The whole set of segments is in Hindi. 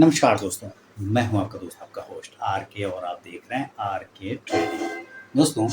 नमस्कार दोस्तों, मैं हूं आपका दोस्त आपका होस्ट आर के और आप देख रहे हैं आर के ट्रेडिंग। दोस्तों,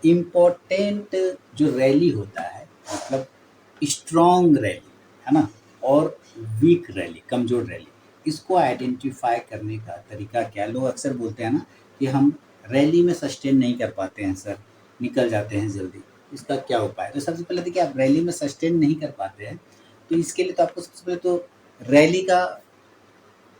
इम्पोर्टेंट जो रैली होता है मतलब स्ट्रॉन्ग रैली है ना, और वीक रैली, कमज़ोर रैली, इसको आइडेंटिफ़ाई करने का तरीका क्या है? लोग अक्सर बोलते हैं ना कि हम रैली में सस्टेन नहीं कर पाते हैं सर, निकल जाते हैं जल्दी, इसका क्या उपाय है? तो सबसे पहले देखिए, आप रैली में सस्टेन नहीं कर पाते हैं, तो इसके लिए तो आपको सबसे पहले तो रैली का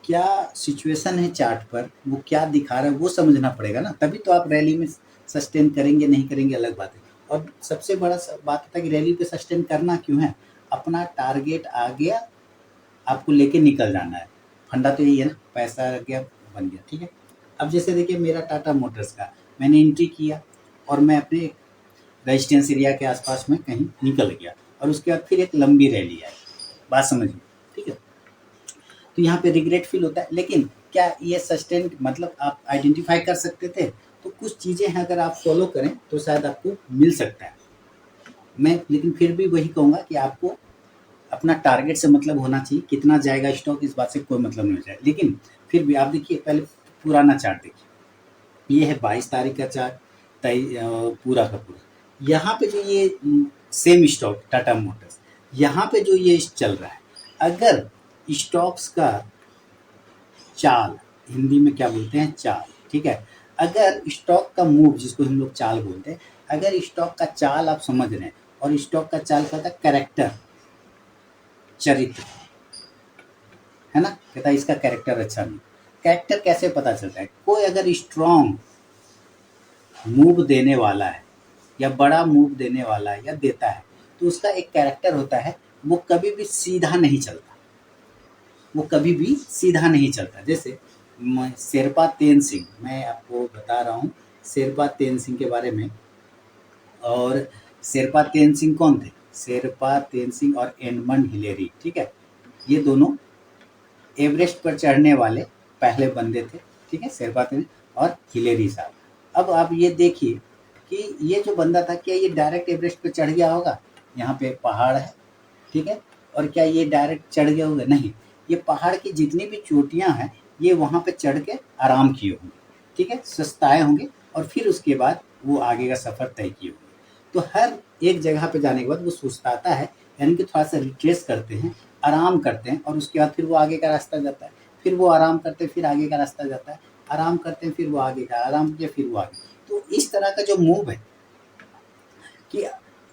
क्या सिचुएशन है चार्ट पर, वो क्या दिखा रहा है वो समझना पड़ेगा ना, तभी तो आप रैली में सस्टेन करेंगे नहीं करेंगे अलग बात है। और सबसे बड़ा बात होता है कि रैली पे सस्टेन करना क्यों है? अपना टारगेट आ गया, आपको लेके निकल जाना है। फंडा तो यही है ना, पैसा आ गया बन गया, ठीक है। अब जैसे देखिए मेरा टाटा मोटर्स का मैंने एंट्री किया और मैं अपने रेजिडेंस एरिया के आसपास में कहीं निकल गया और उसके बाद फिर एक लंबी रैली आई, बात समझिए, ठीक है। तो यहाँ पे रिग्रेट फील होता है, लेकिन क्या ये सस्टेन मतलब आप आइडेंटिफाई कर सकते थे? तो कुछ चीज़ें हैं, अगर आप फॉलो करें तो शायद आपको मिल सकता है। मैं लेकिन फिर भी वही कहूँगा कि आपको अपना टारगेट से मतलब होना चाहिए, कितना जाएगा स्टॉक इस बात से कोई मतलब नहीं हो जाए। लेकिन फिर भी आप देखिए, पहले पुराना चार्ट देखिए, ये है 22 तारीख का चार्ट, पूरा का पूरा। यहाँ पे जो ये सेम स्टॉक टाटा मोटर्स, यहाँ पे जो ये चल रहा है, अगर स्टॉक्स का चाल, हिंदी में क्या बोलते हैं, चाल, ठीक है। अगर स्टॉक का मूव, जिसको हम लोग चाल बोलते हैं, अगर स्टॉक का चाल आप समझ रहे हैं, और स्टॉक का चाल का कैरेक्टर, चरित्र है ना, कहता है इसका कैरेक्टर अच्छा नहीं। कैरेक्टर कैसे पता चलता है? कोई अगर स्ट्रॉन्ग मूव देने वाला है या बड़ा मूव देने वाला है या देता है, तो उसका एक कैरेक्टर होता है, वो कभी भी सीधा नहीं चलता, वो कभी भी सीधा नहीं चलता। जैसे शेरपा तेन सिंह, मैं आपको बता रहा हूँ शेरपा तेन सिंह के बारे में। और शेरपा तेन सिंह कौन थे? शेरपा तेन सिंह और एडमंड हिलेरी, ठीक है। ये दोनों एवरेस्ट पर चढ़ने वाले पहले बंदे थे, ठीक है, शेरपा तेन और हिलेरी साहब। अब आप ये देखिए कि ये जो बंदा था, क्या ये डायरेक्ट एवरेस्ट पे चढ़ गया होगा? यहाँ पे पहाड़ है, ठीक है, और क्या ये डायरेक्ट चढ़ गया होगा? नहीं, ये पहाड़ की जितनी भी चोटियाँ हैं, ये वहाँ पे चढ़ के आराम किए होंगे, ठीक है, सुस्ताए होंगे, और फिर उसके बाद वो आगे का सफ़र तय किए होंगे। तो हर एक जगह पे जाने के बाद वो सुस्ताता है, यानी कि थोड़ा सा रिट्रेस करते हैं, आराम करते हैं, और उसके बाद फिर वो आगे का रास्ता जाता है। फिर वो आराम करते हैं, फिर आगे का रास्ता जाता है, आराम करते हैं, फिर वो आगे का, आराम किया फिर वो आगे। तो इस तरह का जो मूव है कि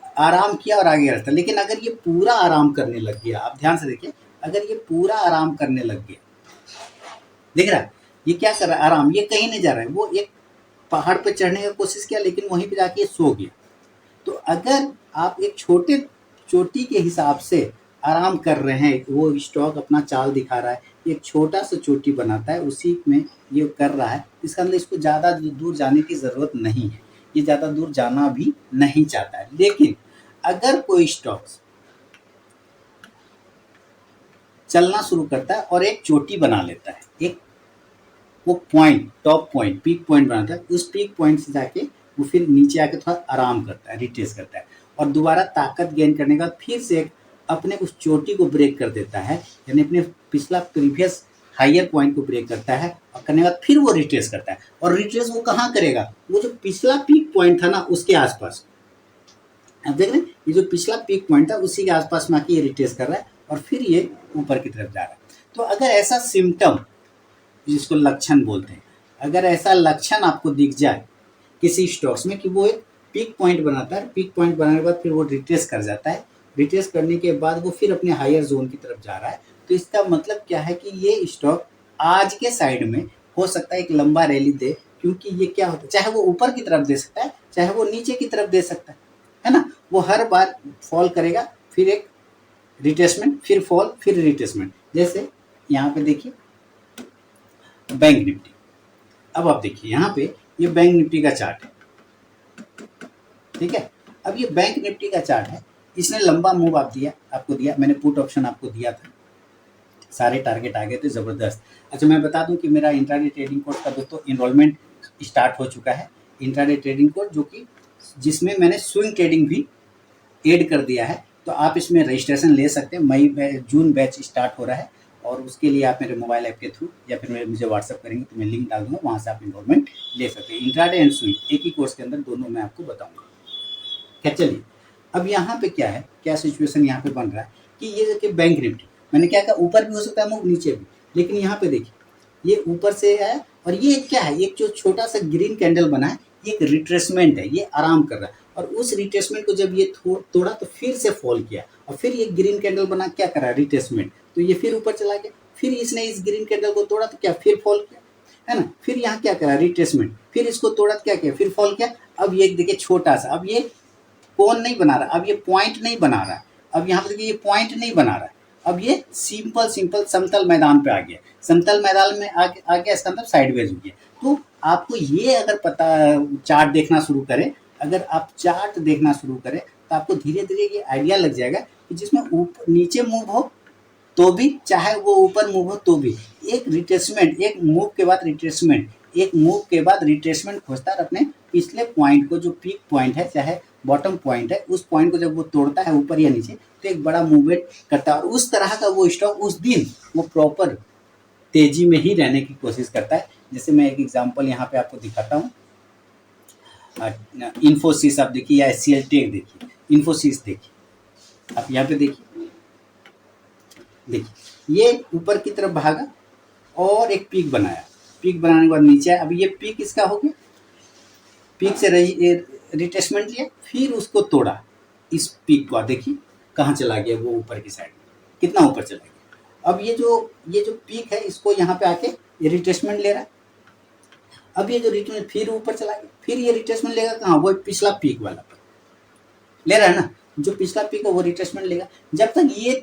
आराम किया और आगे रास्ता। लेकिन अगर ये पूरा आराम करने लग गया, आप ध्यान से देखिए, अगर ये पूरा आराम करने लग गया, देख रहा है ये क्या कर रहा है? आराम, ये कहीं नहीं जा रहा है, वो एक पहाड़ पे चढ़ने का कोशिश किया, लेकिन वहीं पे जाके सो गया। तो अगर आप एक छोटे चोटी के हिसाब से आराम कर रहे हैं, वो स्टॉक अपना चाल दिखा रहा है, एक छोटा सा चोटी बनाता है, उसी में ये कर रहा है, इसका मतलब इसको ज़्यादा दूर जाने की ज़रूरत नहीं है, ये ज़्यादा दूर जाना भी नहीं चाहता है। लेकिन अगर कोई स्टॉक चलना शुरू करता है और एक चोटी बना लेता है, एक वो point, top point, peak point बनाता है, उस पीक पॉइंट से जाके वो फिर नीचे आके थोड़ा आराम करता है, रिट्रेस करता है, और दोबारा ताकत गेन करने के बाद फिर से एक अपने उस चोटी को ब्रेक कर देता है, यानी अपने पिछला प्रीवियस हायर पॉइंट को ब्रेक करता है, और करने के बाद फिर वो रिट्रेस करता है। और रिट्रेस वो कहाँ करेगा? वो जो पिछला पीक पॉइंट था ना, उसके आसपास। अब देख रहे हैं, ये जो पिछला पीक पॉइंट था उसी के आसपास में आके ये रिट्रेस कर रहा है, और फिर ये ऊपर की तरफ जा रहा है। तो अगर ऐसा सिम्टम, जिसको लक्षण बोलते हैं, अगर ऐसा लक्षण आपको दिख जाए किसी स्टॉक्स में कि वो एक पीक पॉइंट बनाता है, पीक पॉइंट बनाने के बाद फिर वो रिट्रेस कर जाता है, रिट्रेस करने के बाद वो फिर अपने हायर जोन की तरफ जा रहा है, तो इसका मतलब क्या है कि ये स्टॉक आज के साइड में हो सकता है एक लंबा रैली दे। क्योंकि ये क्या होता है, चाहे वो ऊपर की तरफ दे सकता है, चाहे वो नीचे की तरफ दे सकता है ना। वो हर बार फॉल करेगा, फिर एक रिट्रेसमेंट, फिर फॉल, फिर रिट्रेसमेंट। जैसे यहाँ पे देखिए बैंक निफ्टी, अब आप देखिए यहाँ पे ये बैंक निफ्टी का चार्ट है, ठीक है। अब ये बैंक निफ्टी का चार्ट है, इसने लंबा मूव आपको दिया, मैंने पुट ऑप्शन आपको दिया था, सारे टारगेट आ गए थे ज़बरदस्त। अच्छा, मैं बता दूं कि मेरा इंट्राडे ट्रेडिंग कोर्स का दोस्तों इनरोलमेंट स्टार्ट हो चुका है। इंट्राडे ट्रेडिंग कोर्स जो कि जिसमें मैंने स्विंग ट्रेडिंग भी ऐड कर दिया है, तो आप इसमें रजिस्ट्रेशन ले सकते हैं। जून बैच स्टार्ट हो रहा है, और उसके लिए आप मेरे मोबाइल ऐप के थ्रू या फिर मुझे व्हाट्सअप करेंगे तो मैं लिंक डाल दूंगा, वहाँ से आप इन्वॉल्वमेंट ले सकते हैं। इंट्राडे एंड स्विंग एक ही कोर्स के अंदर दोनों मैं आपको बताऊंगा। खैर चलिए, अब यहाँ पे क्या है, क्या सिचुएशन यहाँ पे बन रहा है कि ये देखिए बैंक निफ्टी, मैंने क्या कहा ऊपर भी हो सकता है मूव, नीचे भी, लेकिन यहाँ पे देखिए ये ऊपर से है और ये क्या है, एक जो छोटा सा ग्रीन कैंडल बना है ये एक रिट्रेसमेंट है, ये आराम कर रहा है और उस रिट्रेसमेंट को जब ये तोड़ा तो फिर से फॉल किया और फिर ये ग्रीन कैंडल बना क्या करा रिट्रेसमेंट, तो ये फिर ऊपर चला गया, फिर इसने इस ग्रीन कैंडल को तोड़ा तो क्या फिर फॉल किया, है ना, फिर यहाँ क्या करा रिट्रेसमेंट, फिर इसको तोड़ा तो क्या किया फिर फॉल किया। अब ये देखिए छोटा सा, अब ये कोन नहीं बना रहा, अब ये पॉइंट नहीं बना रहा, अब यहाँ पे देखिए ये पॉइंट नहीं बना रहा, अब ये सिंपल समतल मैदान पे आ गया, समतल मैदान में आ गया, इसका मतलब साइडवेज हो गया। तो आपको ये अगर पता चार्ट देखना शुरू करें, अगर आप चार्ट देखना शुरू करें तो आपको धीरे धीरे ये आइडिया लग जाएगा कि जिसमें ऊपर नीचे मूव हो तो भी, चाहे वो ऊपर मूव हो तो भी, एक रिट्रेसमेंट, एक मूव के बाद रिट्रेसमेंट, एक मूव के बाद रिट्रेसमेंट खोजता है अपने पिछले पॉइंट को, जो पीक पॉइंट है चाहे बॉटम पॉइंट है, उस पॉइंट को जब वो तोड़ता है ऊपर या नीचे तो एक बड़ा मूवमेंट करता है और उस तरह का वो स्टॉक उस दिन वो प्रॉपर तेजी में ही रहने की कोशिश करता है। जैसे मैं एक एग्जांपल यहाँ पे आपको दिखाता हूँ, इन्फोसिस आप देखिए या SCL टेक देखिए, इन्फोसिस देखिए, आप यहाँ पे देखिए, ये ऊपर की तरफ भागा और एक पीक बनाया, पीक बनाने के बाद नीचे आया, अब ये पीक इसका हो गया, पीक से रिट्रेसमेंट लिया, फिर उसको तोड़ा, इस पीक को देखिए कहाँ चला गया, वो ऊपर की साइड में कितना ऊपर चला गया। अब ये जो पीक है इसको यहाँ पे आके ये रिट्रेसमेंट ले रहा है, अब ये जो रिट्रेसमेंट फिर ऊपर चला गया, फिर ये रिट्रेसमेंट लेगा कहाँ, वो पिछला पीक वाला पर ले रहा है ना, जो पिछला पीक है वो रिट्रेसमेंट लेगा, जब तक ये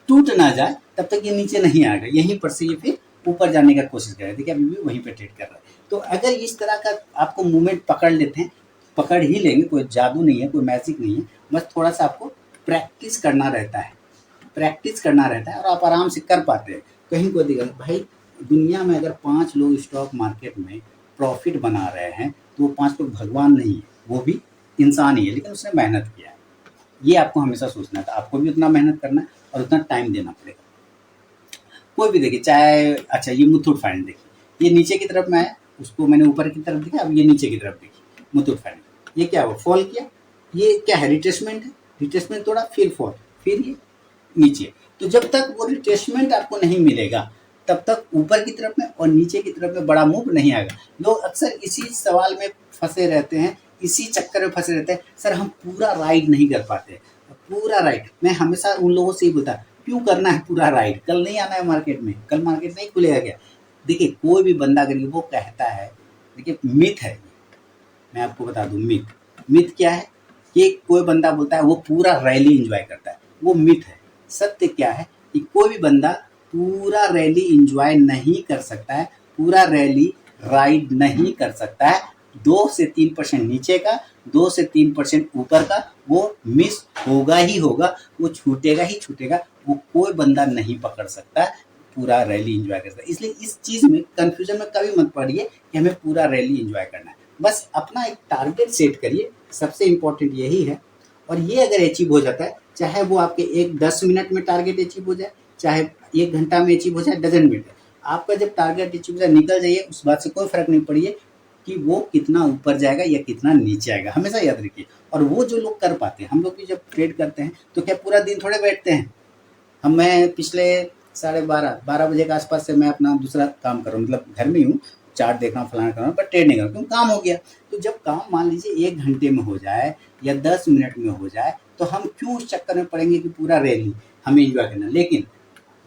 टूट ना जाए तब तक ये नीचे नहीं आएगा, यहीं पर से ये फिर ऊपर जाने का कोशिश करेगा। देखिए अभी भी वहीं पे ट्रेड कर रहा है। तो अगर इस तरह का आपको मूवमेंट पकड़ लेते हैं, पकड़ ही लेंगे, कोई जादू नहीं है, कोई मैजिक नहीं है, बस थोड़ा सा आपको प्रैक्टिस करना रहता है, प्रैक्टिस करना रहता है और आप आराम से कर पाते हैं। कहीं को दिक्कत भाई, दुनिया में अगर 5 लोग स्टॉक मार्केट में प्रॉफिट बना रहे हैं तो वो 5 लोग भगवान नहीं है, वो भी इंसान ही है, लेकिन उसने मेहनत किया है। ये आपको हमेशा सोचना था, आपको भी उतना मेहनत करना है और उतना टाइम देना पड़ेगा। कोई भी देखिए, चाहे अच्छा ये मुथूट फाइनेंस देखिए, ये नीचे की तरफ में है, उसको मैंने ऊपर की तरफ दिखा, अब ये नीचे की तरफ देखिए मुथूट फाइनेंस, ये क्या हुआ फॉल किया, ये क्या है रिट्रेसमेंट है, रिट्रेसमेंट तोड़ा फिर फॉल, फिर ये नीचे। तो जब तक वो रिट्रेसमेंट आपको नहीं मिलेगा तब तक ऊपर की तरफ में और नीचे की तरफ में बड़ा मूव नहीं आएगा। लोग अक्सर इसी सवाल में फंसे रहते हैं, इसी चक्कर में फंसे रहते हैं, सर हम पूरा राइड नहीं कर पाते, पूरा राइड। मैं हमेशा उन लोगों से ही बोलता, क्यों करना है पूरा राइड, कल नहीं आना है मार्केट में, कल मार्केट नहीं खुलेगा क्या। देखिए कोई भी बंदा अगर वो कहता है, देखिए मिथ है, मैं आपको बता दूं मिथ क्या है कि कोई बंदा बोलता है वो पूरा रैली एंजॉय करता है, वो मिथ है। सत्य क्या है कि कोई भी बंदा पूरा रैली एंजॉय नहीं कर सकता है, पूरा रैली राइड नहीं कर सकता है। 2 से 3% नीचे का, 2 से 3% ऊपर का वो मिस होगा ही होगा, वो छूटेगा ही छूटेगा, वो कोई बंदा नहीं पकड़ सकता है, पूरा रैली एंजॉय कर सकता है। इसलिए इस चीज़ में कंफ्यूजन में कभी मत पड़िए कि हमें पूरा रैली एंजॉय करना है। बस अपना एक टारगेट सेट करिए, सबसे इम्पोर्टेंट यही है। और ये अगर अचीव हो जाता है, चाहे वो आपके 10 मिनट में टारगेट अचीव हो जाए, चाहे 1 घंटा में अचीव हो जाए, डजंट मैटर। आपका जब टारगेट अचीव हो जाए निकल जाइए, उस बात से कोई फर्क नहीं पड़िए कि वो कितना ऊपर जाएगा या कितना नीचे आएगा, हमेशा याद रखिए। और वो जो लोग कर पाते हैं, हम लोग भी जब ट्रेड करते हैं तो क्या पूरा दिन थोड़े बैठते हैं। मैं पिछले 12:30 बजे के आसपास से मैं अपना दूसरा काम कर रहा हूँ, मतलब घर में ही हूँ, चार्ट देख रहा हूँ, फलाना कर रहा हूँ, पर ट्रेड नहीं कर रहा हूँ क्योंकि काम हो गया। तो जब काम मान लीजिए 1 घंटे में हो जाए या 10 मिनट में हो जाए तो हम क्यों उस चक्कर में पड़ेंगे कि पूरा रैली हमें एंजॉय करना है। लेकिन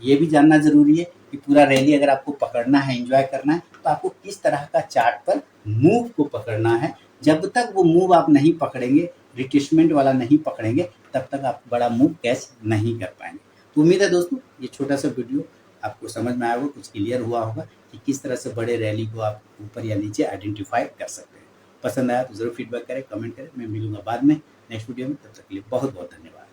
ये भी जानना ज़रूरी है कि पूरा रैली अगर आपको पकड़ना है, एंजॉय करना है, तो आपको किस तरह का चार्ट पर मूव को पकड़ना है। जब तक वो मूव आप नहीं पकड़ेंगे, रिट्रेसमेंट वाला नहीं पकड़ेंगे, तब तक आप बड़ा मूव कैच नहीं कर पाएंगे। तो उम्मीद है दोस्तों ये छोटा सा वीडियो आपको समझ में आया होगा, कुछ क्लियर हुआ होगा कि किस तरह से बड़े रैली को आप ऊपर या नीचे आइडेंटिफाई कर सकते हैं। पसंद आया तो ज़रूर फीडबैक करें, कमेंट करें। मैं मिलूंगा बाद में नेक्स्ट वीडियो में, तब तक के लिए बहुत बहुत धन्यवाद।